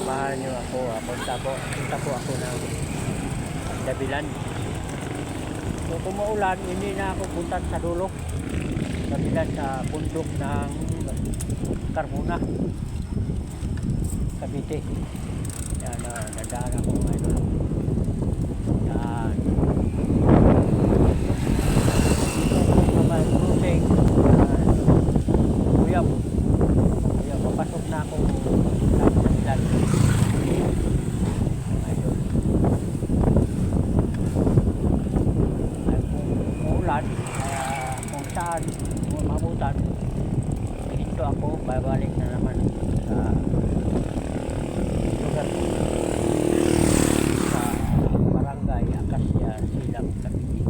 samahan niyo ako. Punta po ako ng Dabilan. So kung maulan, hindi na ako punta sa dulo. Dabilan sa bundok ng Carmona, Cavite. Yan, nadaan ako ngayon. Yan. Naman cruising. Kuya, papasok na ako ng Dabilan. Ayun. Ay, kung umulan, kung saan mabutan, hinto ako, babalik na naman sa lugar ko, sa barangay Acacia, Silang, Cavite.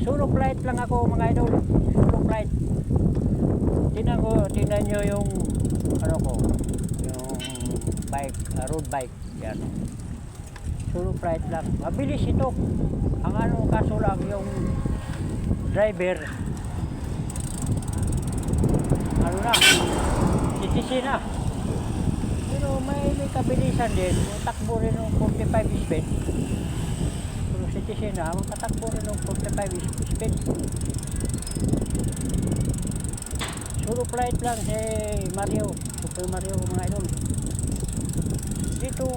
Solo flight lang ako mga idol, solo flight. Tingnan nyo yung ano ko, yung bike, road bike, yan. Solo flight lang, mabilis ito. Ang ano kaso lang yung driver, ano na, CTC na. Pero may kabilisan din, takbo rin ng 45 speed. Pero CTC na, makatakbo rin ng 45 speed. Solo flight lang si Mario, Super Mario mga idol. Dito,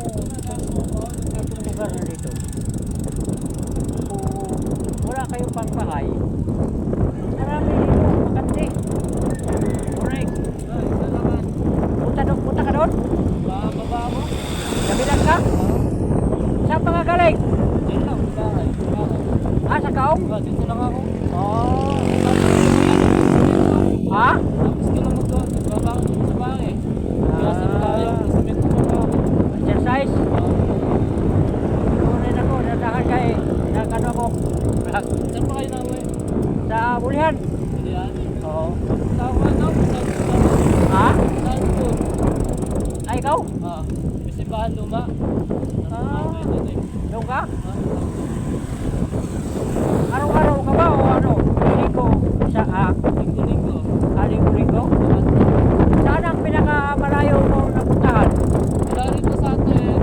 itong lugar na dito. Kung wala kayong pangbahay, marami dito, makante. Correct. Punta ka doon? Baba mo? Dabilan ka? Saan pa nga galing? Dito lang, bahay. Sa Kaong? Dito lang ako. Oh. Ha? Tapos ko lang magbaba sa bahay. Kaya sa bahay, sabihin ko pa ako. Exercise? Tuloy ako, nadahan kayo. Nagano ako. Saan pa kayo na uwi? Sa Bulihan? Hindi yan. Oo. Saan pa na? Ha? Saan po? Ay, ikaw? Kasi bahan luma. Doon ka? Araw-araw ka ba o ano? Linggo? Linggo-linggo. Linggo-linggo? Saan ang pinakamalayo mo napuntahan? Wala rito sa atin.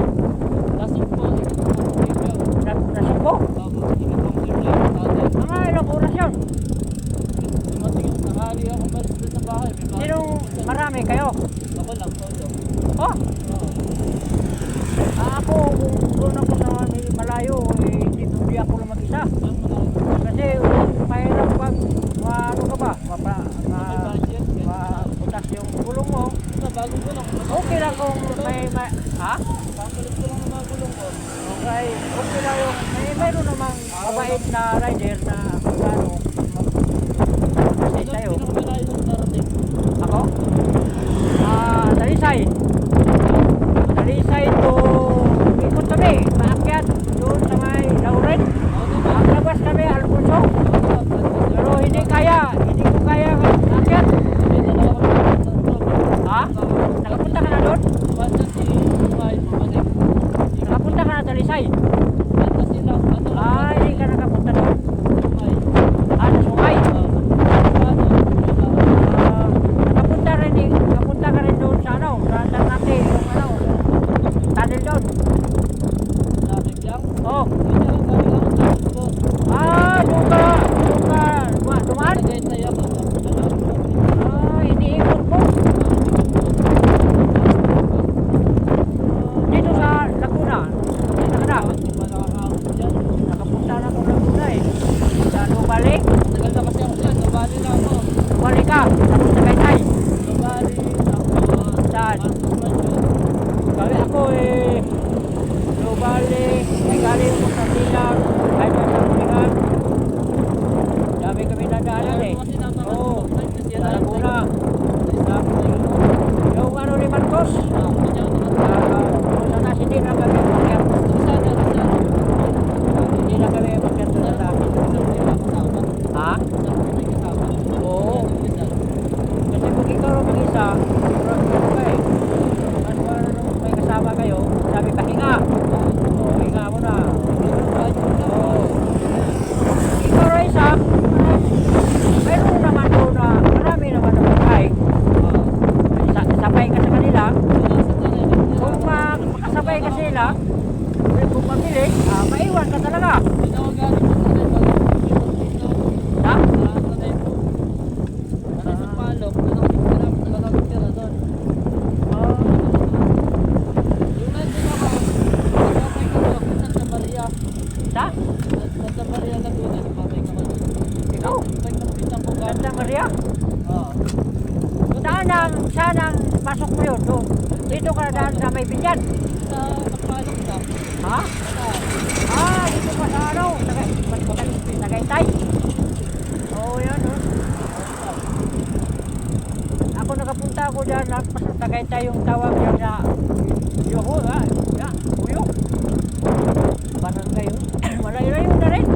Nasumpo. Nasumpo? Opo, ikatong trip lang sa atin. Mga ilang oras yan? Dumating nakahali ako malis doon sa bahay. Sinong marami kayo? Ako lang, solo. Oh, Oo. ako kung doon ako sa malayo, hindi ako lang mag-isa. Saan mo na? Kasi mahirap pag ano ka ba? Budget. Maputas yung gulong mo. Bagong gulong. Okay lang kung may ha? Papalit ko lang ng mga gulong ko. Okay, okay lang yung mayroon namang mabait na rider na ano kasi tayo. Sino ko malayo ng narating? Ako? Dalisay. Dalisay to ikot kami, maakyat doon sa may Lauren. Ang labas kami, Alfonso. Pero hindi ko kaya maakyat. Ha? Nakapunta ka na doon? Nakapunta ka na Dalisay? Hindi ka nakapunta doon. Sa Sungay. Nakapunta ka rin doon sa ano, sa Ternate, yung ano, tunnel doon. Oh. Dumaan? Iniikot mo. Dito tayo doon. Dito ka daan sa may binyan. Sa kapalok ka. Ha? Dito pa sa ano? Tagaytay. Oo, yan oh. Ako nakapunta ako dyan na Tagaytay yung tawag yan na Yuho, ha? Yan, Uyo. Barangay yun. Malayo-layo na rin.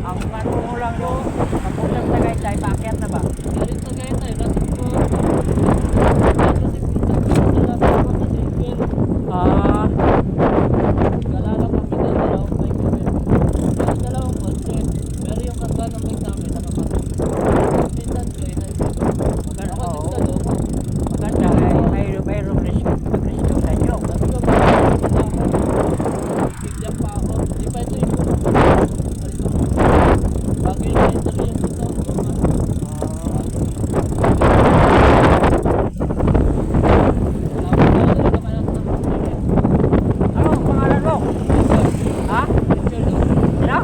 Ang ano lang doon, kapuntang Tagaytay, paakyat na ba? Galing sa Tagaytay, natin ko. Ah, Galala kami na dalawang bike kami. May dalawang kotse. Pero yung karga ng bike namin nakapasok. Pinsan ko, inaisip. maganda, Ako oo. din sa loob. Maganda, mayroong risk sa inyo. Sabi ko, bigyan pa ako. Di pa ito yung bago yung interview yung dito. Ano ang pangalan mo? Ha? Sino?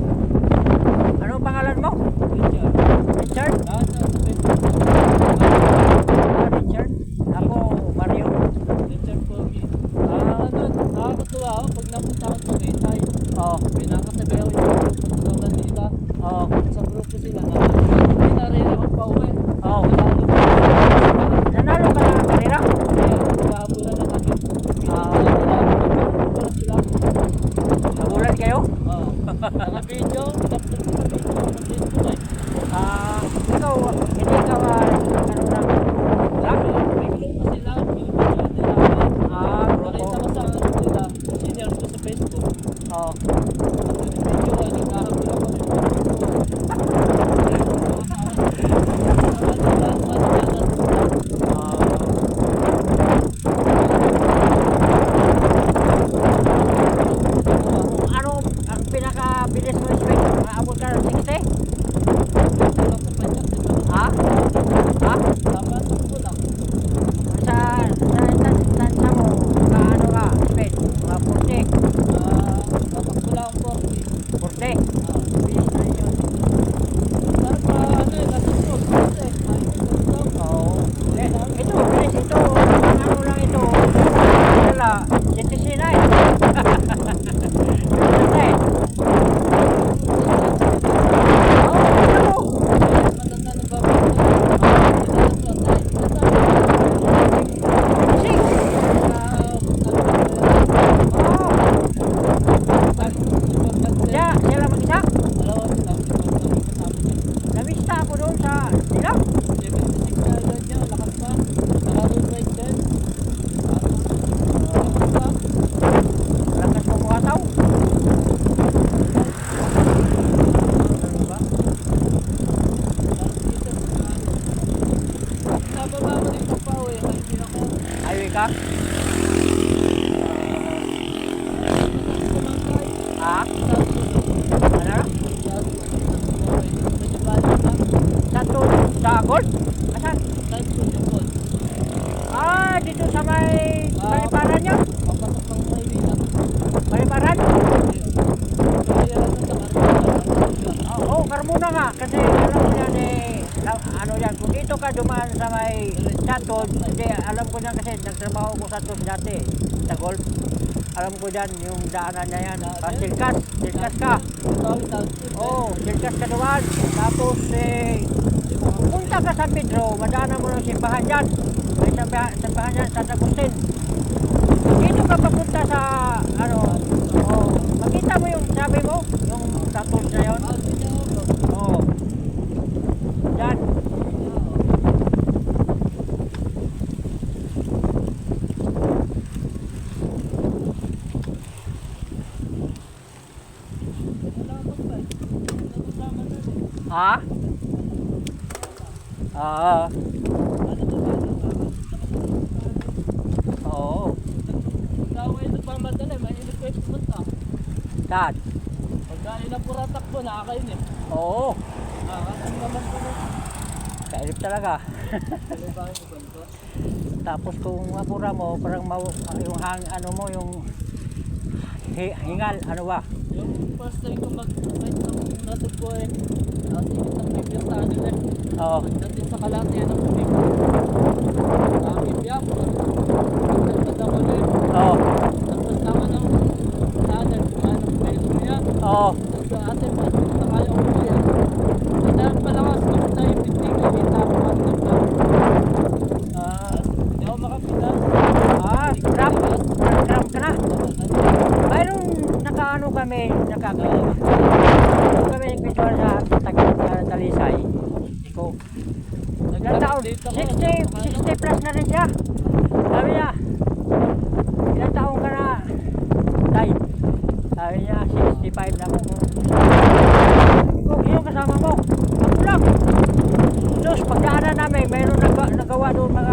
Ano ang pangalan mo? Richard? Richard? Ako, Mario. Pag napunta ako sa Tagaytay, Oo. pinakasabay ako yung pagkakas nila. Oo. Sa grupo sila na hindi na rin ako pa uwi. Oo. Nanalo pa. Nanalo ka na karera? Nagkahabulan na kami. Pinakasabay sila. Nagulat kayo? Oo. Naka-video, pinapit ko sa video ng Facebook eh. Ikaw, hindi ka ano lang? Lang? May grupo sila, pinipili nila. Grupo. Nakita ko sa ano nila, senior ko sa Facebook. Oo. Video ay nagkahabulan ko. Ano ang pinakabilis mo speed? Maabot ka ng 60? Ha? Ha? Sa mo, kaano ka speed? Mga 40? 40? Bilis na yun. Oo. Ito, bilis ito. Ano lang ito. Wala, 79. Sila mag-isa? Namista ako doon sa sila. Lakas mo kuwataw. Ano ba? Highway ka? Ha? Ano? Sa Gold? Asan? Dito sa may paliparan nyo? Paliparan? Oo, Carmona nga. Kasi alam ko yan ano yan, kung dito ka dumaan sa may Santos, hindi, alam ko yan kasi nagtrabaho ko sa Santos dati, sa golf. Alam ko dyan yung daanan na yan. Silkas ka. Oo, silkas ka dumaan. Tapos pupunta ka sa Pedro, madaanan mo ng simbahan dyan. May simbahan dyan, San Agustin. Dito ka papunta sa, makita mo yung sabi mo, yung Santos na yun. Oo. Dyan. Ha? Oo. Saan? Pagkain na pura takbo, nakakain eh. Oo. Nakakain naman ko na. Kailip talaga. Ano ba yung iban ko? Tapos kung mapura mo, parang yung ano mo, yung hingal, ano ba? Yung first time ko mag-ride ng natugpuan, natingin ng bibiyang sa ano eh. Oo. Pagdating sa kalate yan ang tubig. Dami biyak. Nagdagdag ko ulit. Oo. Tapos naman ng tunnel, kumain ng pwede niya. Oo. Tapos sa atin, na kaya ko ulit. Madami palakas, tapos na yung piting, nakita ko ang nagdagdag. Hindi ako makapitas. Cramp ka na. Mayroong nakaano kami, kami kwento sa Talisay. Iko. Ilang taon? 60 plus na rin siya. Sabi niya, ilang taon ka na, Tay? Sabi niya, 65 na ako. Kung yung kasama mo, ako lang. Tapos pagdaanan namin, mayroong nagawa doon mga